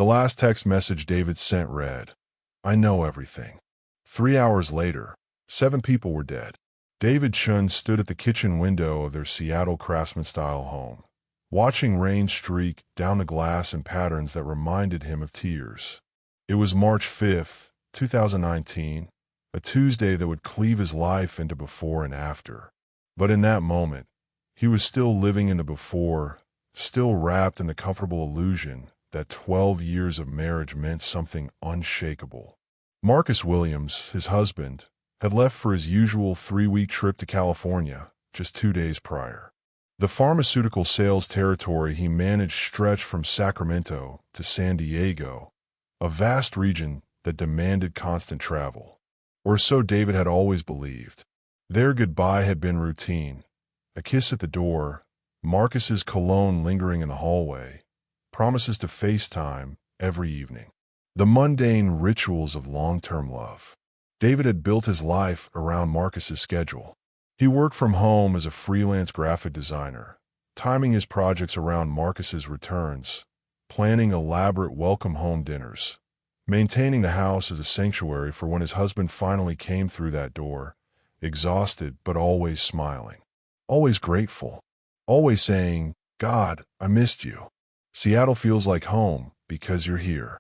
The last text message David sent read, "I know everything." 3 hours later, 7 people were dead. David Chun stood at the kitchen window of their Seattle craftsman-style home, watching rain streak down the glass in patterns that reminded him of tears. It was March 5th, 2019, a Tuesday that would cleave his life into before and after. But in that moment, he was still living in the before, still wrapped in the comfortable illusion that 12 years of marriage meant something unshakable. Marcus Williams, his husband, had left for his usual 3-week trip to California just 2 days prior. The pharmaceutical sales territory he managed stretched from Sacramento to San Diego, a vast region that demanded constant travel. Or so David had always believed. Their goodbye had been routine. A kiss at the door, Marcus's cologne lingering in the hallway, promises to FaceTime every evening. The mundane rituals of long-term love. David had built his life around Marcus's schedule. He worked from home as a freelance graphic designer, timing his projects around Marcus's returns, planning elaborate welcome home dinners, maintaining the house as a sanctuary for when his husband finally came through that door, exhausted but always smiling, always grateful, always saying, "God, I missed you. Seattle feels like home because you're here."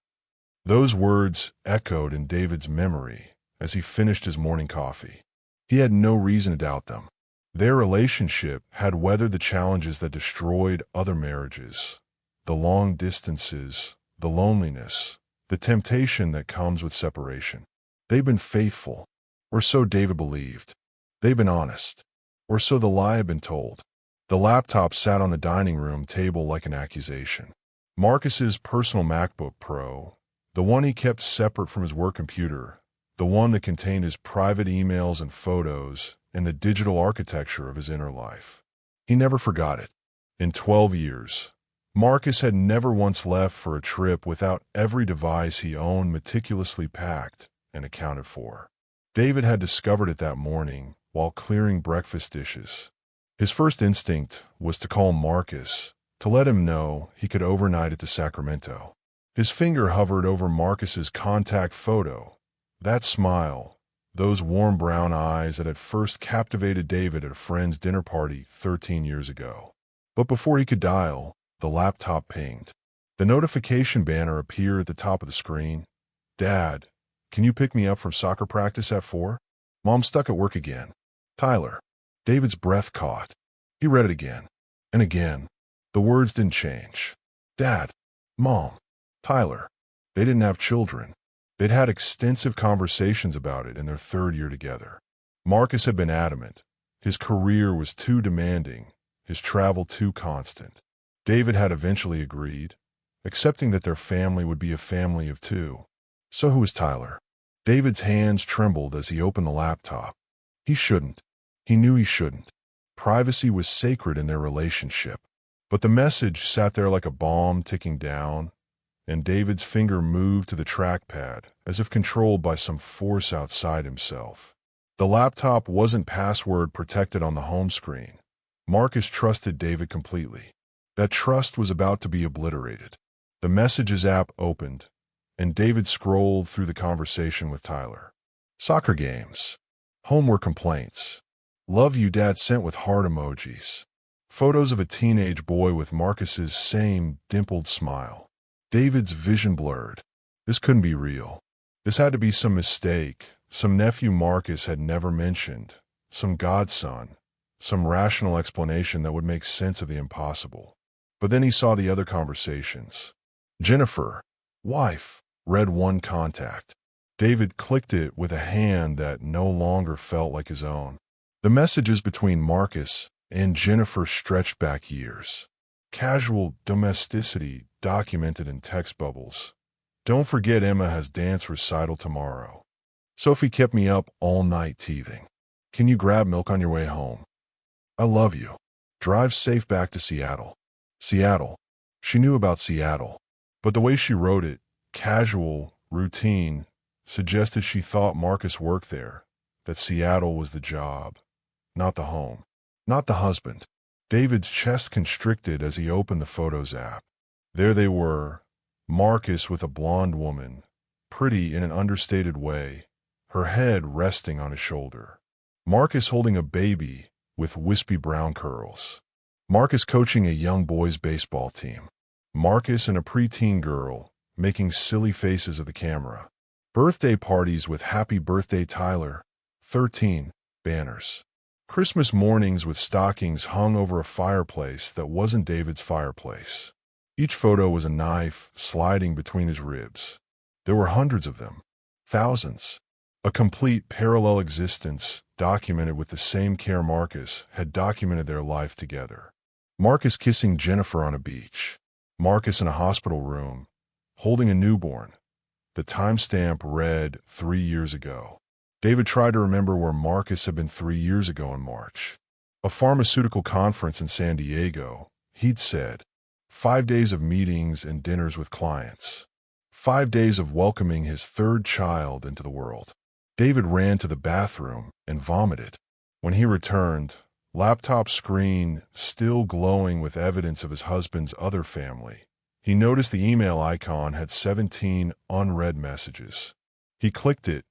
Those words echoed in David's memory as he finished his morning coffee. He had no reason to doubt them. Their relationship had weathered the challenges that destroyed other marriages, the long distances, the loneliness, the temptation that comes with separation. They'd been faithful, or so David believed. They'd been honest, or so the lie had been told. The laptop sat on the dining room table like an accusation. Marcus's personal MacBook Pro, the one he kept separate from his work computer, the one that contained his private emails and photos and the digital architecture of his inner life. He never forgot it. In 12 years, Marcus had never once left for a trip without every device he owned meticulously packed and accounted for. David had discovered it that morning while clearing breakfast dishes. His first instinct was to call Marcus to let him know he could overnight it to Sacramento. His finger hovered over Marcus's contact photo. That smile, those warm brown eyes that had first captivated David at a friend's dinner party 13 years ago. But before he could dial, the laptop pinged. The notification banner appeared at the top of the screen. "Dad, can you pick me up from soccer practice at 4? Mom's stuck at work again. Tyler." David's breath caught. He read it again. And again. The words didn't change. Dad, Mom, Tyler. They didn't have children. They'd had extensive conversations about it in their 3rd year together. Marcus had been adamant. His career was too demanding, his travel too constant. David had eventually agreed, accepting that their family would be a family of 2. So who was Tyler? David's hands trembled as he opened the laptop. He shouldn't. He knew he shouldn't. Privacy was sacred in their relationship. But the message sat there like a bomb ticking down, and David's finger moved to the trackpad as if controlled by some force outside himself. The laptop wasn't password protected on the home screen. Marcus trusted David completely. That trust was about to be obliterated. The Messages app opened, and David scrolled through the conversation with Tyler. Soccer games. Homework complaints. Love you, Dad sent with heart emojis. Photos of a teenage boy with Marcus's same dimpled smile. David's vision blurred. This couldn't be real. This had to be some mistake, some nephew Marcus had never mentioned, some godson, some rational explanation that would make sense of the impossible. But then he saw the other conversations. Jennifer, wife, read one contact. David clicked it with a hand that no longer felt like his own. The messages between Marcus and Jennifer stretched back years. Casual domesticity documented in text bubbles. Don't forget Emma has dance recital tomorrow. Sophie kept me up all night teething. Can you grab milk on your way home? I love you. Drive safe back to Seattle. Seattle. She knew about Seattle. But the way she wrote it, casual, routine, suggested she thought Marcus worked there, that Seattle was the job, not the home, not the husband. David's chest constricted as he opened the Photos app. There they were, Marcus with a blonde woman, pretty in an understated way, her head resting on his shoulder. Marcus holding a baby with wispy brown curls. Marcus coaching a young boys' baseball team. Marcus and a preteen girl making silly faces at the camera. Birthday parties with "Happy Birthday Tyler, 13" banners. Christmas mornings with stockings hung over a fireplace that wasn't David's fireplace. Each photo was a knife sliding between his ribs. There were hundreds of them. Thousands. A complete parallel existence documented with the same care Marcus had documented their life together. Marcus kissing Jennifer on a beach. Marcus in a hospital room, holding a newborn. The timestamp read 3 years ago. David tried to remember where Marcus had been 3 years ago in March. A pharmaceutical conference in San Diego, he'd said. 5 days of meetings and dinners with clients. 5 days of welcoming his third child into the world. David ran to the bathroom and vomited. When he returned, laptop screen still glowing with evidence of his husband's other family, he noticed the email icon had 17 unread messages. He clicked it,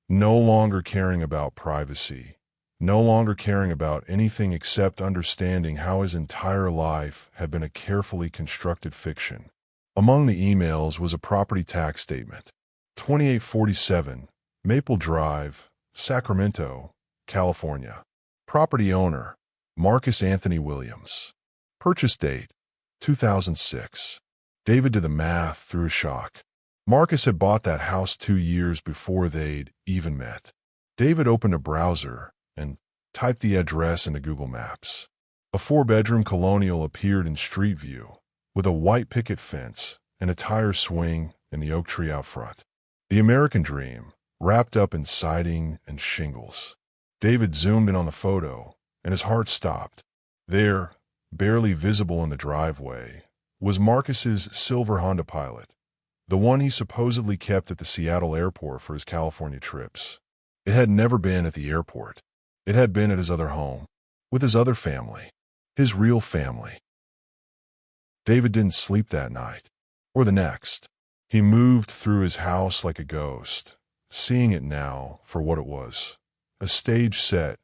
no longer caring about privacy, no longer caring about anything except understanding how his entire life had been a carefully constructed fiction. Among the emails was a property tax statement. 2847 Maple Drive, Sacramento, California. Property owner, Marcus Anthony Williams. Purchase date, 2006. David did the math through a shock. Marcus had bought that house 2 years before they'd even met. David opened a browser and typed the address into Google Maps. A 4-bedroom colonial appeared in Street View, with a white picket fence and a tire swing and the oak tree out front. The American dream, wrapped up in siding and shingles. David zoomed in on the photo, and his heart stopped. There, barely visible in the driveway, was Marcus's silver Honda Pilot, the one he supposedly kept at the Seattle airport for his California trips. It had never been at the airport. It had been at his other home, with his other family, his real family. David didn't sleep that night, or the next. He moved through his house like a ghost, seeing it now for what it was. A stage set,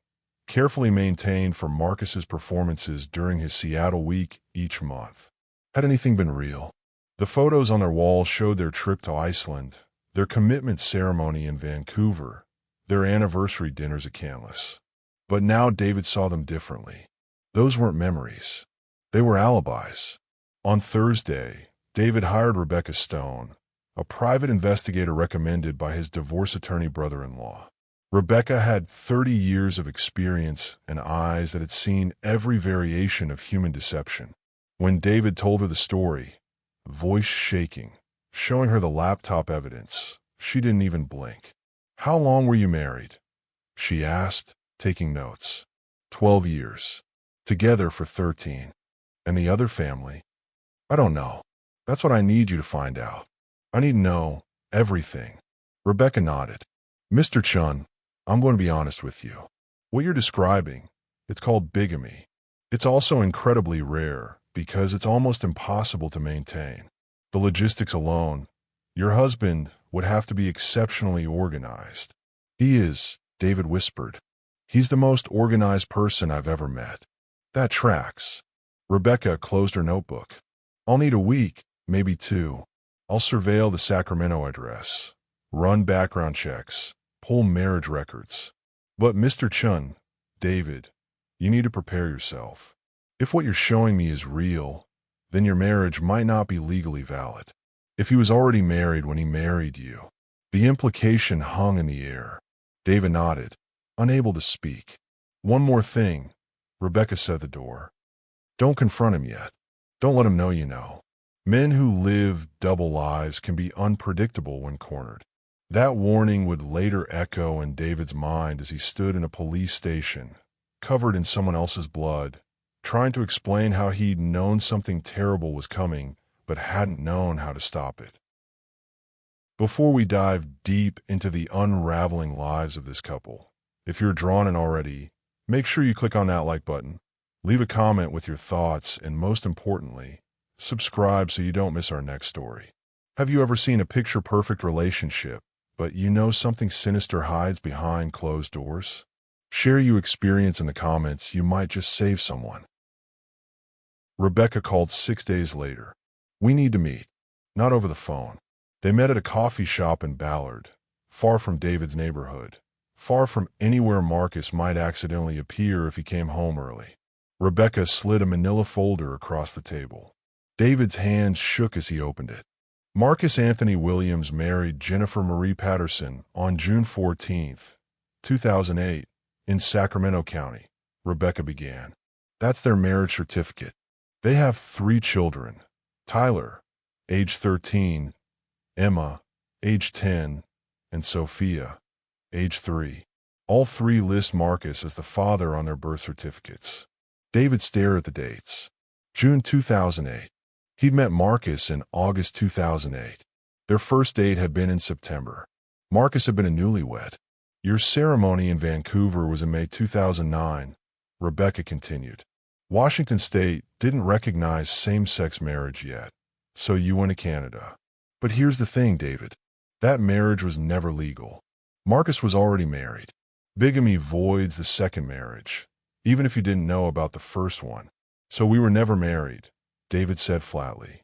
carefully maintained for Marcus's performances during his Seattle week each month. Had anything been real? The photos on their wall showed their trip to Iceland, their commitment ceremony in Vancouver, their anniversary dinners at Canlis. But now David saw them differently. Those weren't memories. They were alibis. On Thursday, David hired Rebecca Stone, a private investigator recommended by his divorce attorney brother-in-law. Rebecca had 30 years of experience and eyes that had seen every variation of human deception. When David told her the story, voice shaking, showing her the laptop evidence, she didn't even blink. "How long were you married?" she asked, taking notes. 12 years. Together for 13. And the other family? I don't know. That's what I need you to find out. I need to know everything. Rebecca nodded. Mr. Chun, I'm going to be honest with you. What you're describing, it's called bigamy. It's also incredibly rare because it's almost impossible to maintain. The logistics alone, your husband would have to be exceptionally organized. He is, David whispered. He's the most organized person I've ever met. That tracks. Rebecca closed her notebook. I'll need a week, maybe 2. I'll surveil the Sacramento address, run background checks, pull marriage records. But Mr. Chun, David, you need to prepare yourself. If what you're showing me is real, then your marriage might not be legally valid. If he was already married when he married you, the implication hung in the air. David nodded, unable to speak. One more thing, Rebecca said at the door. Don't confront him yet. Don't let him know you know. Men who live double lives can be unpredictable when cornered. That warning would later echo in David's mind as he stood in a police station, covered in someone else's blood, trying to explain how he'd known something terrible was coming, but hadn't known how to stop it. Before we dive deep into the unraveling lives of this couple, if you're drawn in already, make sure you click on that like button, leave a comment with your thoughts, and most importantly, subscribe so you don't miss our next story. Have you ever seen a picture-perfect relationship, but you know something sinister hides behind closed doors? Share your experience in the comments. You might just save someone. Rebecca called 6 days later. We need to meet. Not over the phone. They met at a coffee shop in Ballard, far from David's neighborhood, far from anywhere Marcus might accidentally appear if he came home early. Rebecca slid a manila folder across the table. David's hand shook as he opened it. Marcus Anthony Williams married Jennifer Marie Patterson on June 14, 2008, in Sacramento County, Rebecca began. That's their marriage certificate. They have 3 children, Tyler, age 13, Emma, age 10, and Sophia, age 3. All 3 list Marcus as the father on their birth certificates. David stared at the dates. June 2008. He'd met Marcus in August 2008. Their first date had been in September. Marcus had been a newlywed. Your ceremony in Vancouver was in May 2009, Rebecca continued. Washington State didn't recognize same-sex marriage yet, so you went to Canada. But here's the thing, David. That marriage was never legal. Marcus was already married. Bigamy voids the second marriage, even if you didn't know about the first one. So we were never married, David said flatly.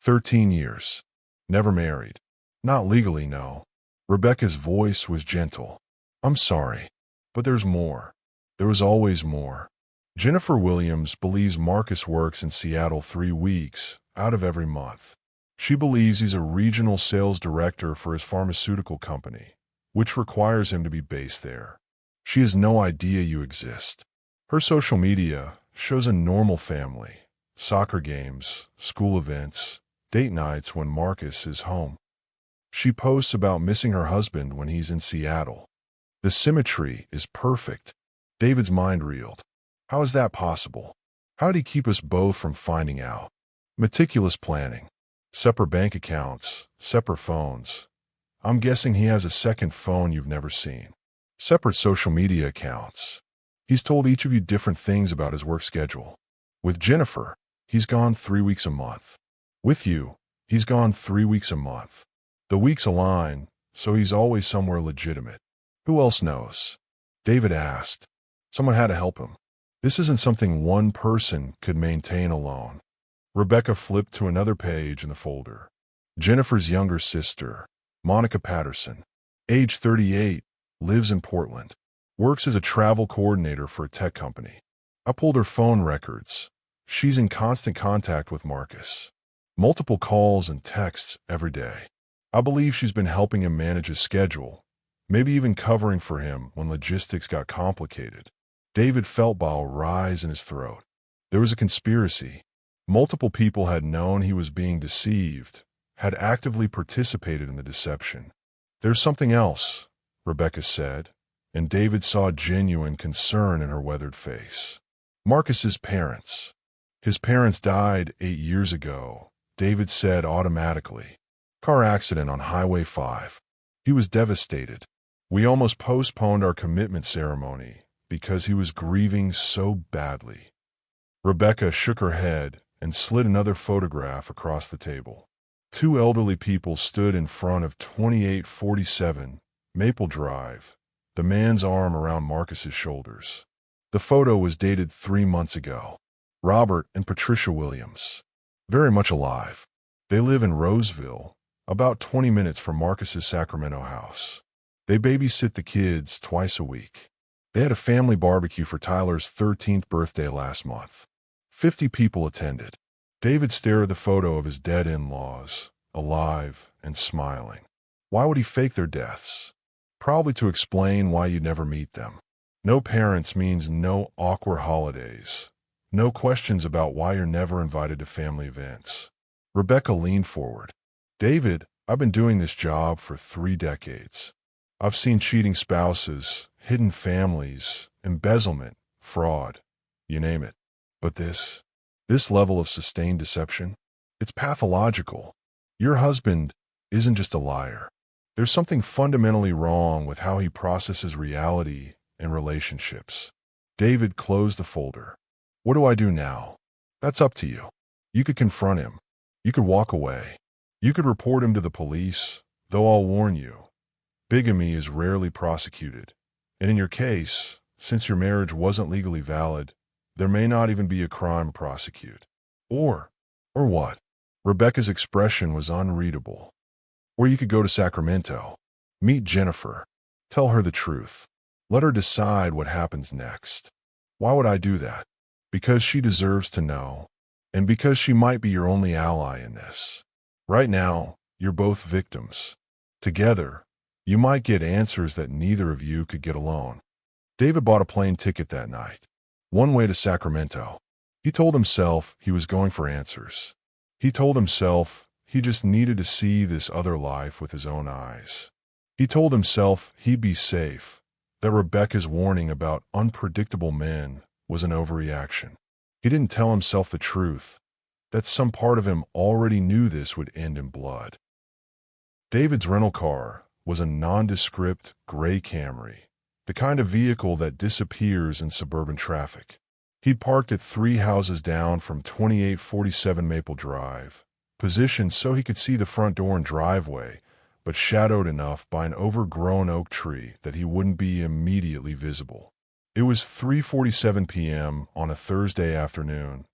13 years. Never married. Not legally, no. Rebecca's voice was gentle. I'm sorry, but there's more. There was always more. Jennifer Williams believes Marcus works in Seattle 3 weeks out of every month. She believes he's a regional sales director for his pharmaceutical company, which requires him to be based there. She has no idea you exist. Her social media shows a normal family, soccer games, school events, date nights when Marcus is home. She posts about missing her husband when he's in Seattle. The symmetry is perfect. David's mind reeled. How is that possible? How'd he keep us both from finding out? Meticulous planning. Separate bank accounts, separate phones. I'm guessing he has a second phone you've never seen. Separate social media accounts. He's told each of you different things about his work schedule. With Jennifer, he's gone 3 weeks a month. With you, he's gone 3 weeks a month. The weeks align, so he's always somewhere legitimate. Who else knows? David asked. Someone had to help him. This isn't something one person could maintain alone. Rebecca flipped to another page in the folder. Jennifer's younger sister, Monica Patterson, age 38, lives in Portland. Works as a travel coordinator for a tech company. I pulled her phone records. She's in constant contact with Marcus. Multiple calls and texts every day. I believe she's been helping him manage his schedule, maybe even covering for him when logistics got complicated. David felt bile rise in his throat. There was a conspiracy. Multiple people had known he was being deceived, had actively participated in the deception. There's something else, Rebecca said, and David saw genuine concern in her weathered face. Marcus's parents. His parents died 8 years ago, David said automatically. Car accident on Highway 5. He was devastated. We almost postponed our commitment ceremony because he was grieving so badly. Rebecca shook her head and slid another photograph across the table. 2 elderly people stood in front of 2847 Maple Drive, the man's arm around Marcus's shoulders. The photo was dated 3 months ago. Robert and Patricia Williams. Very much alive. They live in Roseville, about 20 minutes from Marcus's Sacramento house. They babysit the kids twice a week. They had a family barbecue for Tyler's 13th birthday last month. 50 people attended. David stared at the photo of his dead in-laws, alive and smiling. Why would he fake their deaths? Probably to explain why you'd never meet them. No parents means no awkward holidays. No questions about why you're never invited to family events. Rebecca leaned forward. David, I've been doing this job for 3 decades. I've seen cheating spouses, hidden families, embezzlement, fraud, you name it. But this level of sustained deception, it's pathological. Your husband isn't just a liar. There's something fundamentally wrong with how he processes reality and relationships. David closed the folder. What do I do now? That's up to you. You could confront him. You could walk away. You could report him to the police, though I'll warn you, bigamy is rarely prosecuted. And in your case, since your marriage wasn't legally valid, there may not even be a crime to prosecute. Or what? Rebecca's expression was unreadable. Or you could go to Sacramento, meet Jennifer, tell her the truth. Let her decide what happens next. Why would I do that? Because she deserves to know, and because she might be your only ally in this. Right now, you're both victims. Together, you might get answers that neither of you could get alone. David bought a plane ticket that night, one way to Sacramento. He told himself he was going for answers. He told himself he just needed to see this other life with his own eyes. He told himself he'd be safe, that Rebecca's warning about unpredictable men was an overreaction. He didn't tell himself the truth, that some part of him already knew this would end in blood. David's rental car was a nondescript gray Camry, the kind of vehicle that disappears in suburban traffic. He'd parked it 3 houses down from 2847 Maple Drive, positioned so he could see the front door and driveway, but shadowed enough by an overgrown oak tree that he wouldn't be immediately visible. It was 3:47 p.m. on a Thursday afternoon,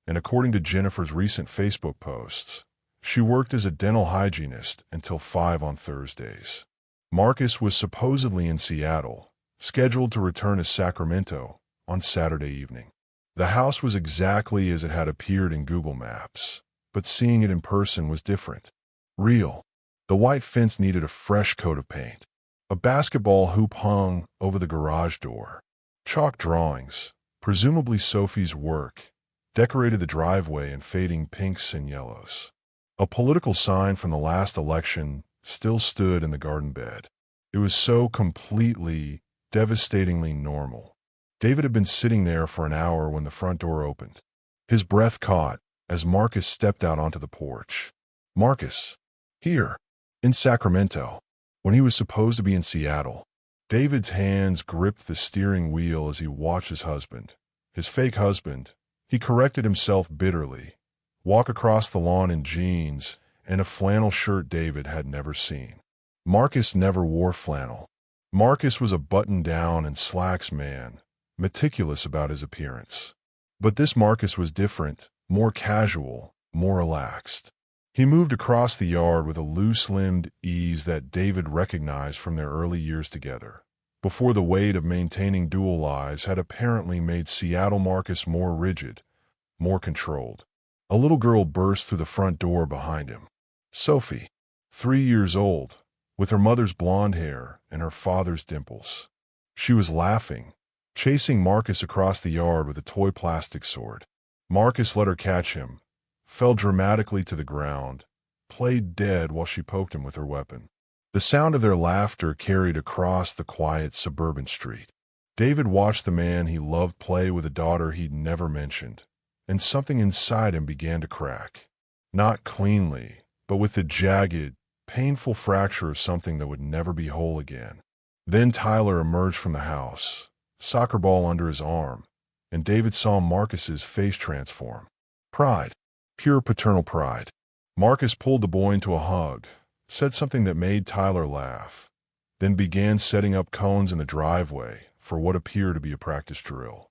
and according to Jennifer's recent Facebook posts, she worked as a dental hygienist until 5 on Thursdays. Marcus was supposedly in Seattle, scheduled to return to Sacramento on Saturday evening. The house was exactly as it had appeared in Google Maps, but seeing it in person was different. Real. The white fence needed a fresh coat of paint. A basketball hoop hung over the garage door. Chalk drawings, presumably Sophie's work, decorated the driveway in fading pinks and yellows. A political sign from the last election still stood in the garden bed. It was so completely, devastatingly normal. David had been sitting there for an hour when the front door opened. His breath caught as Marcus stepped out onto the porch. Marcus, here, in Sacramento, when he was supposed to be in Seattle. David's hands gripped the steering wheel as he watched his husband, his fake husband, he corrected himself bitterly, walk across the lawn in jeans and a flannel shirt David had never seen. Marcus never wore flannel. Marcus was a button-down and slacks man, meticulous about his appearance. But this Marcus was different, more casual, more relaxed. He moved across the yard with a loose-limbed ease that David recognized from their early years together, before the weight of maintaining dual lives had apparently made Seattle Marcus more rigid, more controlled. A little girl burst through the front door behind him. Sophie, 3 years old, with her mother's blonde hair and her father's dimples. She was laughing, chasing Marcus across the yard with a toy plastic sword. Marcus let her catch him, fell dramatically to the ground, played dead while she poked him with her weapon. The sound of their laughter carried across the quiet suburban street. David watched the man he loved play with a daughter he'd never mentioned, and something inside him began to crack. Not cleanly, but with the jagged, painful fracture of something that would never be whole again. Then Tyler emerged from the house, soccer ball under his arm, and David saw Marcus's face transform. Pride. Pure paternal pride. Marcus pulled the boy into a hug, said something that made Tyler laugh, then began setting up cones in the driveway for what appeared to be a practice drill.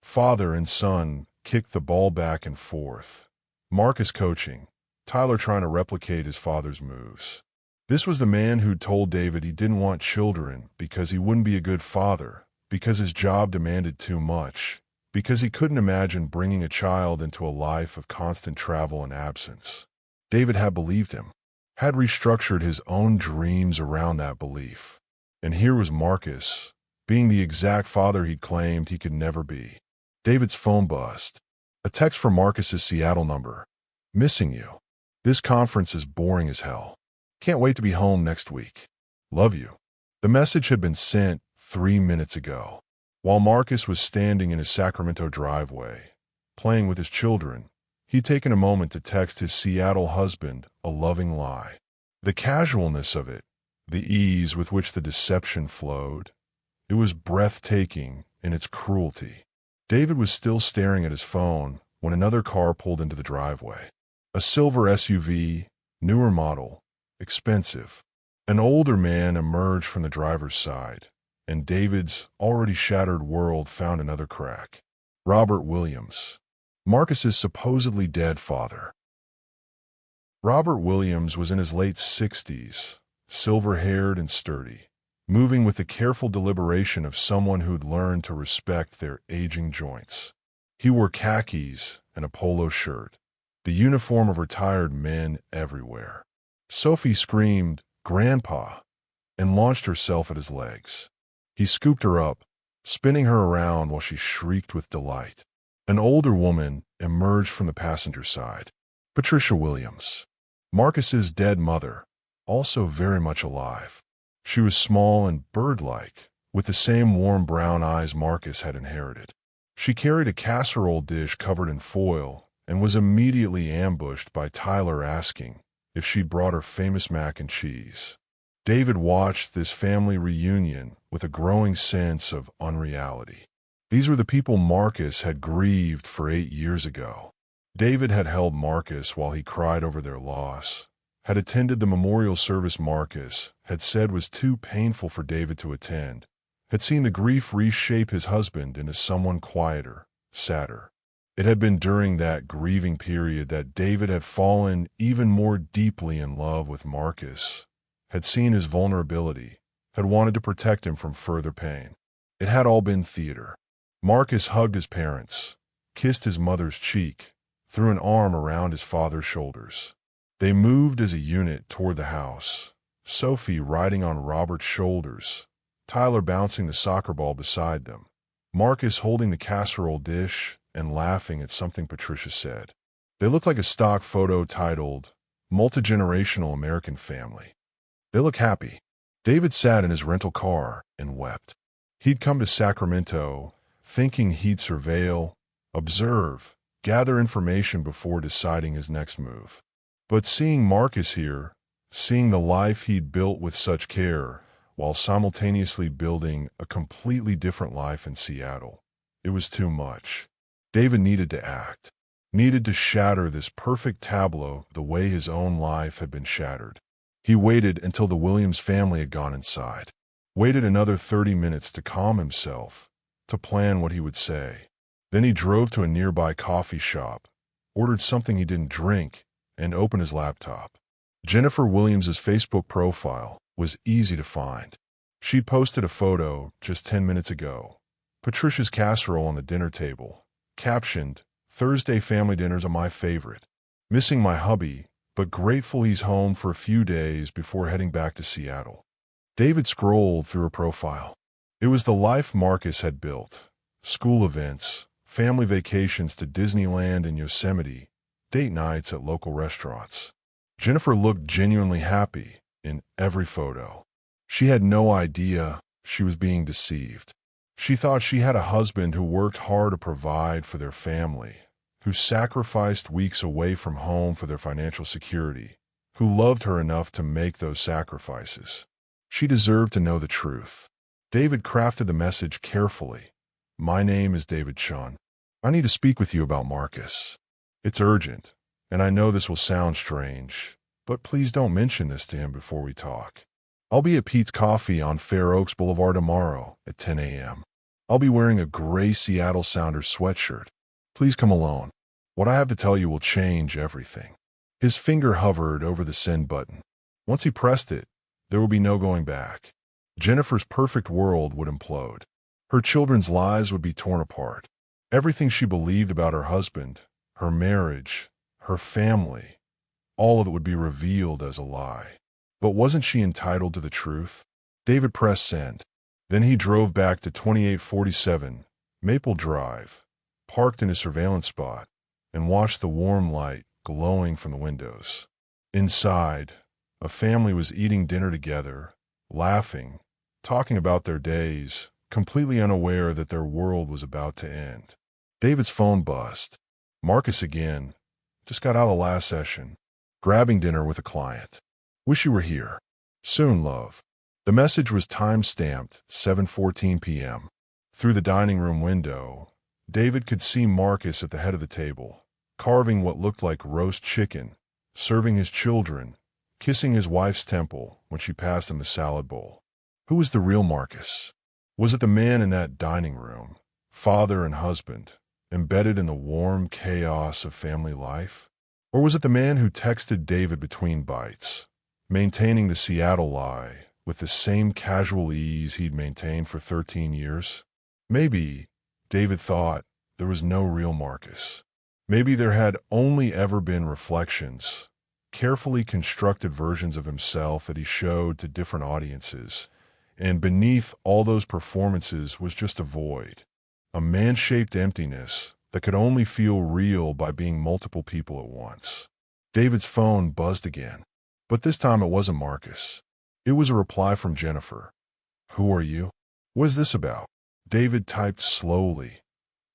Father and son kicked the ball back and forth, Marcus coaching, Tyler trying to replicate his father's moves. This was the man who'd told David he didn't want children because he wouldn't be a good father, because his job demanded too much, because he couldn't imagine bringing a child into a life of constant travel and absence. David had believed him, had restructured his own dreams around that belief. And here was Marcus, being the exact father he'd claimed he could never be. David's phone buzzed. A text from Marcus's Seattle number. Missing you. This conference is boring as hell. Can't wait to be home next week. Love you. The message had been sent 3 minutes ago. While Marcus was standing in his Sacramento driveway, playing with his children, he'd taken a moment to text his Seattle husband a loving lie. The casualness of it, the ease with which the deception flowed, it was breathtaking in its cruelty. David was still staring at his phone when another car pulled into the driveway. A silver SUV, Newer model. Expensive. An older man emerged from the driver's side, and David's already shattered world found another crack. Robert Williams. Marcus's supposedly dead father. Robert Williams was in his late 60s, silver-haired and sturdy, moving with the careful deliberation of someone who'd learned to respect their aging joints. He wore khakis and a polo shirt, the uniform of retired men everywhere. Sophie screamed, "Grandpa," and launched herself at his legs. He scooped her up, spinning her around while she shrieked with delight. An older woman emerged from the passenger side. Patricia Williams. Marcus's dead mother, also very much alive. She was small and bird-like, with the same warm brown eyes Marcus had inherited. She carried a casserole dish covered in foil and was immediately ambushed by Tyler asking if she'd brought her famous mac and cheese. David watched this family reunion with a growing sense of unreality. These were the people Marcus had grieved for 8 years ago. David had held Marcus while he cried over their loss, had attended the memorial service Marcus had said was too painful for David to attend, had seen the grief reshape his husband into someone quieter, sadder. It had been during that grieving period that David had fallen even more deeply in love with Marcus, had seen his vulnerability, had wanted to protect him from further pain. It had all been theater. Marcus hugged his parents, kissed his mother's cheek, threw an arm around his father's shoulders. They moved as a unit toward the house, Sophie riding on Robert's shoulders, Tyler bouncing the soccer ball beside them, Marcus holding the casserole dish and laughing at something Patricia said. They looked like a stock photo titled, "Multi-generational American Family." They look happy. David sat in his rental car and wept. He'd come to Sacramento thinking he'd surveil, observe, gather information before deciding his next move. But seeing Marcus here, seeing the life he'd built with such care, while simultaneously building a completely different life in Seattle, it was too much. David needed to act, needed to shatter this perfect tableau the way his own life had been shattered. He waited until the Williams family had gone inside, waited another 30 minutes to calm himself, to plan what he would say. Then he drove to a nearby coffee shop, ordered something he didn't drink, and opened his laptop. Jennifer Williams's Facebook profile was easy to find. She'd posted a photo just 10 minutes ago. Patricia's casserole on the dinner table, captioned, "Thursday family dinners are my favorite. Missing my hubby, but grateful he's home for a few days before heading back to Seattle." David scrolled through her profile. It was the life Marcus had built. School events, family vacations to Disneyland and Yosemite, date nights at local restaurants. Jennifer looked genuinely happy in every photo. She had no idea she was being deceived. She thought she had a husband who worked hard to provide for their family, who sacrificed weeks away from home for their financial security, who loved her enough to make those sacrifices. She deserved to know the truth. David crafted the message carefully. "My name is David Chun. I need to speak with you about Marcus. It's urgent, and I know this will sound strange, but please don't mention this to him before we talk. I'll be at Pete's Coffee on Fair Oaks Boulevard tomorrow at 10 a.m. I'll be wearing a gray Seattle Sounders sweatshirt. Please come alone. What I have to tell you will change everything." His finger hovered over the send button. Once he pressed it, there would be no going back. Jennifer's perfect world would implode. Her children's lives would be torn apart. Everything she believed about her husband, her marriage, her family, all of it would be revealed as a lie. But wasn't she entitled to the truth? David pressed send. Then he drove back to 2847 Maple Drive, parked in his surveillance spot, and watched the warm light glowing from the windows. Inside, a family was eating dinner together, laughing, talking about their days, completely unaware that their world was about to end. David's phone buzzed. Marcus again. Just got out of the last session. Grabbing dinner with a client. Wish you were here. Soon, love. The message was time-stamped 7:14 p.m. Through the dining room window, David could see Marcus at the head of the table, carving what looked like roast chicken, serving his children, kissing his wife's temple when she passed him the salad bowl. Who was the real Marcus? Was it the man in that dining room, father and husband, embedded in the warm chaos of family life? Or was it the man who texted David between bites, maintaining the Seattle lie with the same casual ease he'd maintained for 13 years? Maybe, David thought, there was no real Marcus. Maybe there had only ever been reflections, carefully constructed versions of himself that he showed to different audiences, and beneath all those performances was just a void, a man-shaped emptiness that could only feel real by being multiple people at once. David's phone buzzed again, but this time it wasn't Marcus. It was a reply from Jennifer. "Who are you? What is this about?" David typed slowly.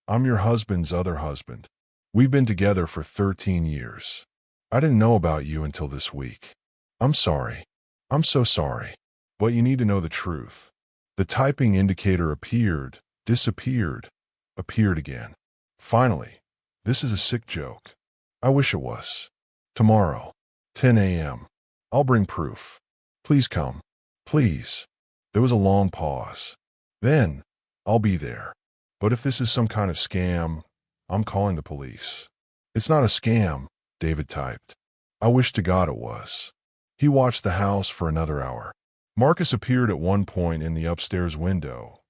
"I'm your husband's other husband. We've been together for 13 years. I didn't know about you until this week. I'm sorry. I'm so sorry. But you need to know the truth." The typing indicator appeared, disappeared, appeared again. "Finally, this is a sick joke. I wish it was. Tomorrow, 10 a.m. I'll bring proof. Please come. Please." There was a long pause. "Then, I'll be there. But if this is some kind of scam, I'm calling the police." "It's not a scam," David typed. "I wish to God it was." He watched the house for another hour. Marcus appeared at one point in the upstairs window,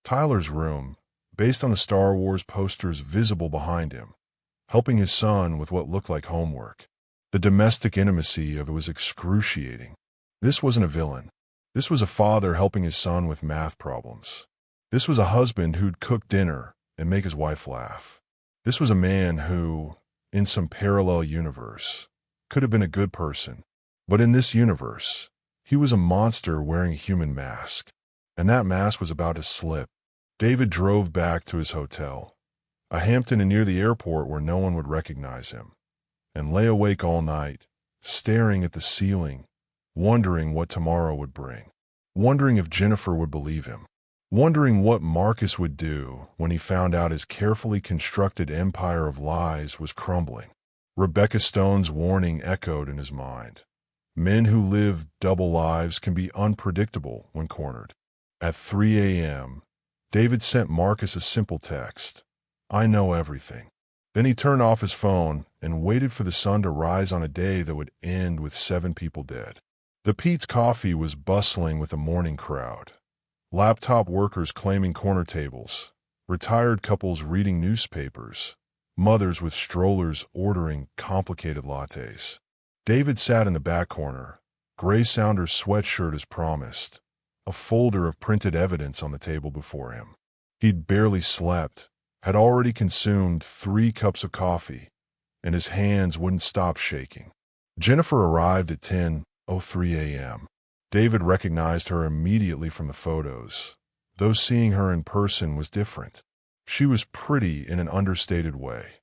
Tyler's room, based on the Star Wars posters visible behind him, helping his son with what looked like homework. The domestic intimacy of it was excruciating. This wasn't a villain. This was a father helping his son with math problems. This was a husband who'd cook dinner and make his wife laugh. This was a man who, in some parallel universe, could have been a good person. But in this universe, he was a monster wearing a human mask. And that mask was about to slip. David drove back to his hotel, a Hampton and near the airport where no one would recognize him, and lay awake all night, staring at the ceiling, wondering what tomorrow would bring, wondering if Jennifer would believe him, wondering what Marcus would do when he found out his carefully constructed empire of lies was crumbling. Rebecca Stone's warning echoed in his mind. Men who live double lives can be unpredictable when cornered. At 3 a.m., David sent Marcus a simple text, "I know everything." Then he turned off his phone and waited for the sun to rise on a day that would end with 7 people dead. The Pete's Coffee was bustling with a morning crowd. Laptop workers claiming corner tables, retired couples reading newspapers, mothers with strollers ordering complicated lattes. David sat in the back corner, gray Sounders sweatshirt as promised, a folder of printed evidence on the table before him. He'd barely slept, had already consumed 3 cups of coffee, and his hands wouldn't stop shaking. Jennifer arrived at 10:03 a.m. David recognized her immediately from the photos, though seeing her in person was different. She was pretty in an understated way.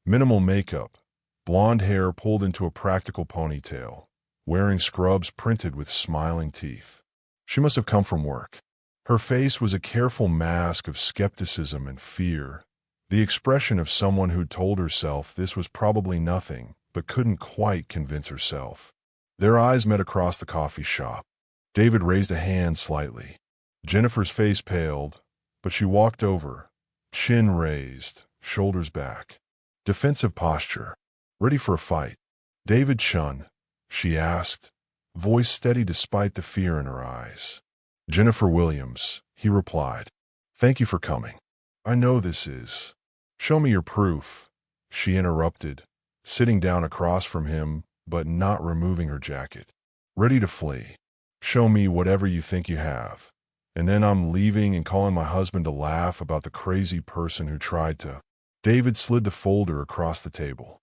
Minimal makeup, blonde hair pulled into a practical ponytail, wearing scrubs printed with smiling teeth. She must have come from work. Her face was a careful mask of skepticism and fear, the expression of someone who'd told herself this was probably nothing, but couldn't quite convince herself. Their eyes met across the coffee shop. David raised a hand slightly. Jennifer's face paled, but she walked over, chin raised, shoulders back. Defensive posture. Ready for a fight. "David Chun?" she asked, voice steady despite the fear in her eyes. "Jennifer Williams," he replied. "Thank you for coming. I know this is." "Show me your proof," she interrupted, sitting down across from him but not removing her jacket. "Ready to flee. Show me whatever you think you have. And then I'm leaving and calling my husband to laugh about the crazy person who tried to." David slid the folder across the table.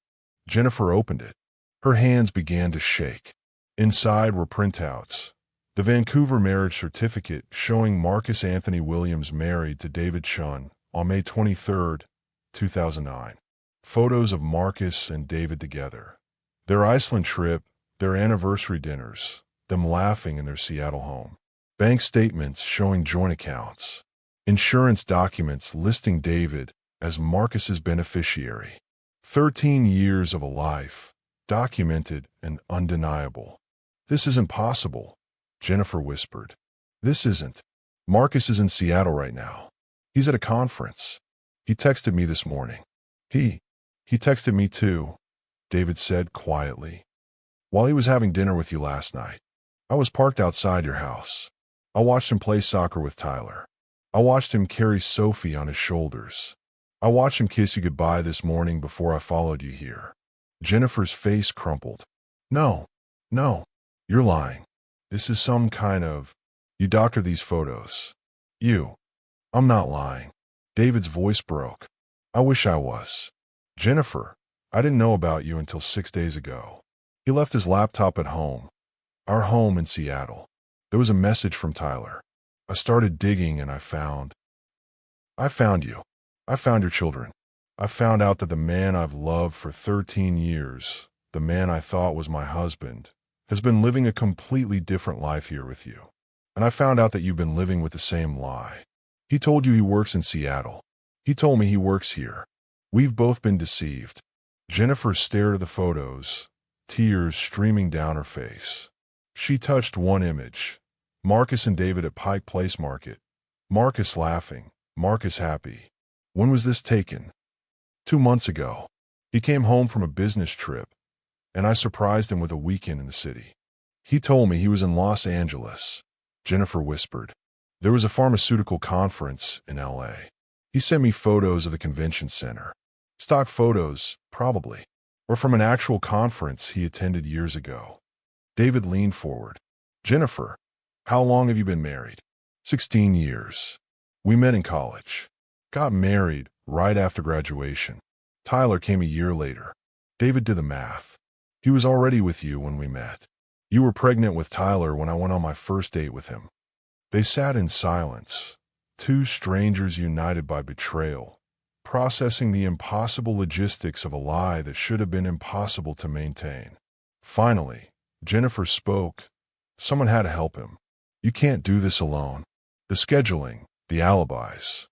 Jennifer opened it. Her hands began to shake. Inside were printouts. The Vancouver marriage certificate showing Marcus Anthony Williams married to David Chun on May 23, 2009. Photos of Marcus and David together. Their Iceland trip, their anniversary dinners, them laughing in their Seattle home. Bank statements showing joint accounts. Insurance documents listing David as Marcus's beneficiary. 13 years of a life, documented and undeniable. This isn't possible, Jennifer whispered. This isn't. Marcus is in Seattle right now. He's at a conference. He texted me this morning. He texted me too, David said quietly. While he was having dinner with you last night. I was parked outside your house. I watched him play soccer with Tyler. I watched him carry Sophie on his shoulders. I watched him kiss you goodbye this morning before I followed you here. Jennifer's face crumpled. No, you're lying. This is some kind of... You doctor these photos. I'm not lying. David's voice broke. I wish I was. Jennifer, I didn't know about you until 6 days ago. He left his laptop at home. Our home in Seattle. There was a message from Tyler. I started digging and I found you. I found your children. I found out that the man I've loved for 13 years, the man I thought was my husband, has been living a completely different life here with you. And I found out that you've been living with the same lie. He told you he works in Seattle. He told me he works here. We've both been deceived. Jennifer stared at the photos, tears streaming down her face. She touched one image. Marcus and David at Pike Place Market. Marcus laughing. Marcus happy. When was this taken? 2 months ago. He came home from a business trip, and I surprised him with a weekend in the city. He told me he was in Los Angeles. Jennifer whispered. There was a pharmaceutical conference in L.A. He sent me photos of the convention center. Stock photos, probably. Or from an actual conference he attended years ago. David leaned forward. Jennifer, how long have you been married? 16 years. We met in college. Got married right after graduation. Tyler came a year later. David did the math. He was already with you when we met. You were pregnant with Tyler when I went on my first date with him. They sat in silence, two strangers united by betrayal, processing the impossible logistics of a lie that should have been impossible to maintain. Finally, Jennifer spoke. Someone had to help him. You can't do this alone. The scheduling, the alibis.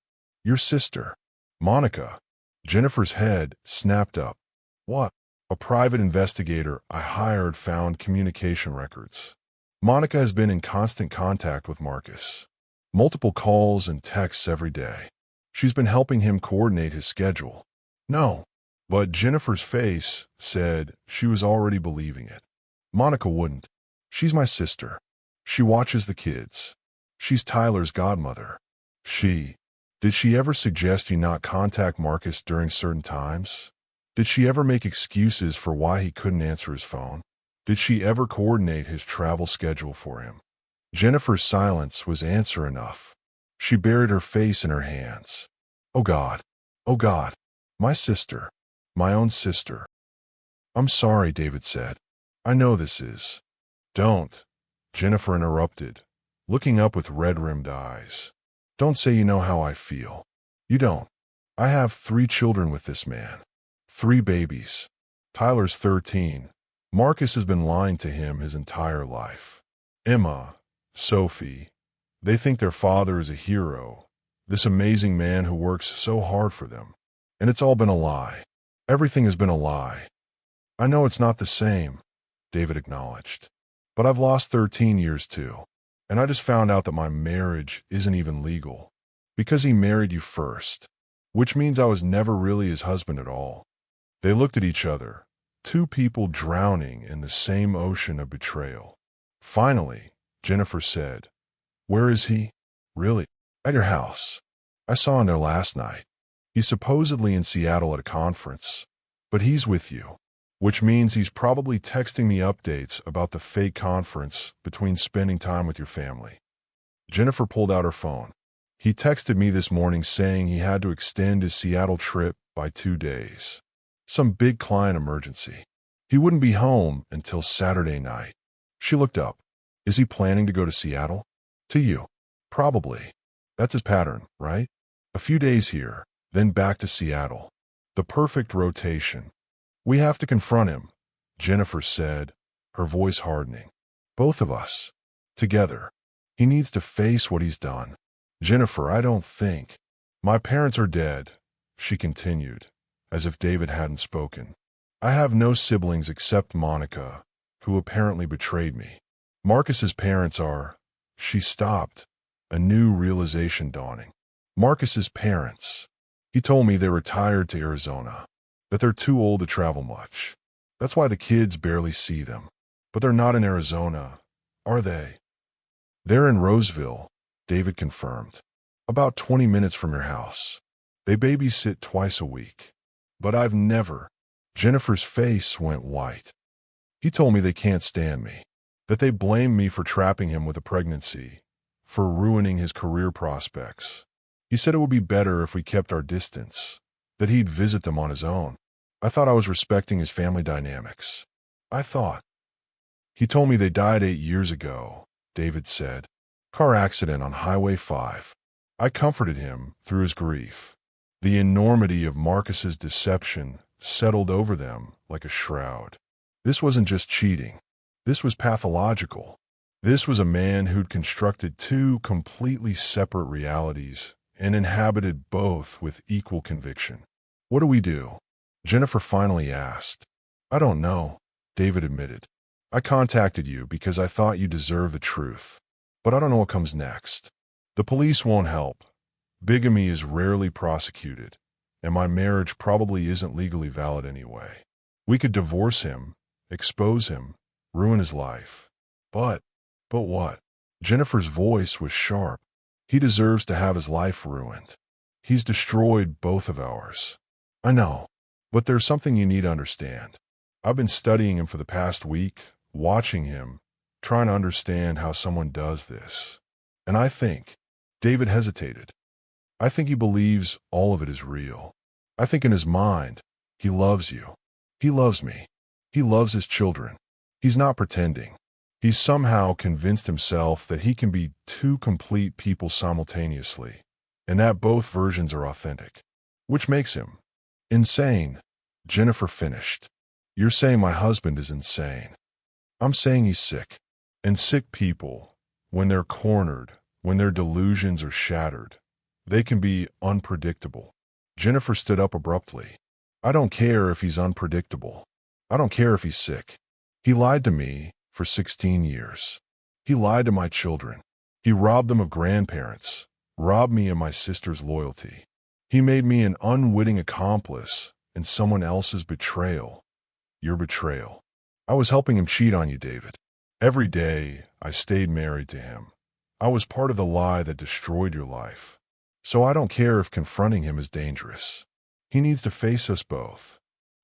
Your sister, Monica. Jennifer's head snapped up. What? A private investigator I hired found communication records. Monica has been in constant contact with Marcus. Multiple calls and texts every day. She's been helping him coordinate his schedule. No. But Jennifer's face said she was already believing it. Monica wouldn't. She's my sister. She watches the kids. She's Tyler's godmother. Did she ever suggest you not contact Marcus during certain times? Did she ever make excuses for why he couldn't answer his phone? Did she ever coordinate his travel schedule for him? Jennifer's silence was answer enough. She buried her face in her hands. Oh God, my sister, my own sister. I'm sorry, David said. I know this is. Don't, Jennifer interrupted, looking up with red-rimmed eyes. Don't say you know how I feel. You don't. I have 3 children with this man. 3 babies. Tyler's 13. Marcus has been lying to him his entire life. Emma, Sophie, they think their father is a hero, this amazing man who works so hard for them. And it's all been a lie. Everything has been a lie. I know it's not the same, David acknowledged. But I've lost 13 years too. And I just found out that my marriage isn't even legal. Because he married you first. Which means I was never really his husband at all. They looked at each other, 2 people drowning in the same ocean of betrayal. Finally, Jennifer said, Where is he? Really? At your house. I saw him there last night. He's supposedly in Seattle at a conference. But he's with you. Which means he's probably texting me updates about the fake conference between spending time with your family. Jennifer pulled out her phone. He texted me this morning saying he had to extend his Seattle trip by 2 days. Some big client emergency. He wouldn't be home until Saturday night. She looked up. Is he planning to go to Seattle? To you. Probably. That's his pattern, right? A few days here, then back to Seattle. The perfect rotation. We have to confront him, Jennifer said, her voice hardening. Both of us. Together. He needs to face what he's done. Jennifer, I don't think. My parents are dead, she continued, as if David hadn't spoken. I have no siblings except Monica, who apparently betrayed me. Marcus's parents are—" She stopped, a new realization dawning. Marcus's parents. He told me they retired to Arizona, that they're too old to travel much. That's why the kids barely see them. But they're not in Arizona, are they? They're in Roseville, David confirmed. About 20 minutes from your house. They babysit twice a week. But I've never. Jennifer's face went white. He told me they can't stand me, that they blame me for trapping him with a pregnancy, for ruining his career prospects. He said it would be better if we kept our distance, that he'd visit them on his own. I thought I was respecting his family dynamics. I thought. He told me they died 8 years ago, David said. Car accident on Highway 5. I comforted him through his grief. The enormity of Marcus's deception settled over them like a shroud. This wasn't just cheating. This was pathological. This was a man who'd constructed two completely separate realities and inhabited both with equal conviction. What do we do? Jennifer finally asked. I don't know, David admitted. I contacted you because I thought you deserved the truth. But I don't know what comes next. The police won't help. Bigamy is rarely prosecuted, and my marriage probably isn't legally valid anyway. We could divorce him, expose him, ruin his life. But what? Jennifer's voice was sharp. He deserves to have his life ruined. He's destroyed both of ours. I know, but there's something you need to understand. I've been studying him for the past week, watching him, trying to understand how someone does this. And I think, David hesitated. I think he believes all of it is real. I think in his mind, he loves you. He loves me. He loves his children. He's not pretending. He's somehow convinced himself that he can be two complete people simultaneously, and that both versions are authentic, which makes him insane. Jennifer finished. You're saying my husband is insane. I'm saying he's sick. And sick people, when they're cornered, when their delusions are shattered, they can be unpredictable. Jennifer stood up abruptly. I don't care if he's unpredictable. I don't care if he's sick. He lied to me for 16 years. He lied to my children. He robbed them of grandparents, robbed me of my sister's loyalty. He made me an unwitting accomplice in someone else's betrayal. Your betrayal. I was helping him cheat on you, David. Every day, I stayed married to him. I was part of the lie that destroyed your life. So I don't care if confronting him is dangerous. He needs to face us both.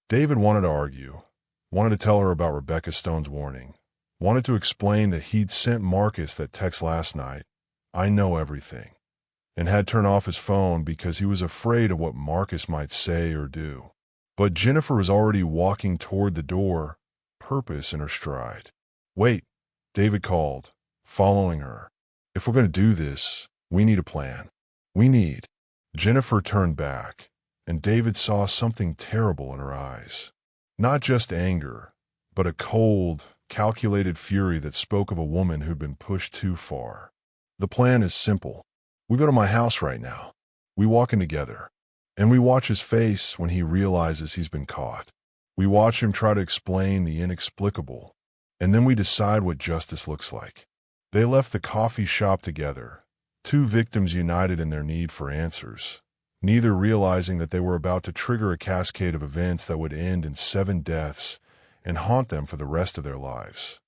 David wanted to argue, wanted to tell her about Rebecca Stone's warning, wanted to explain that he'd sent Marcus that text last night, I know everything, and had turned off his phone because he was afraid of what Marcus might say or do. But Jennifer was already walking toward the door, purpose in her stride. Wait, David called, following her. If we're going to do this, we need a plan. We need. Jennifer turned back, and David saw something terrible in her eyes. Not just anger, but a cold, calculated fury that spoke of a woman who'd been pushed too far. The plan is simple. We go to my house right now. We walk in together, and we watch his face when he realizes he's been caught. We watch him try to explain the inexplicable, and then we decide what justice looks like. They left the coffee shop together, two victims united in their need for answers, neither realizing that they were about to trigger a cascade of events that would end in 7 deaths and haunt them for the rest of their lives.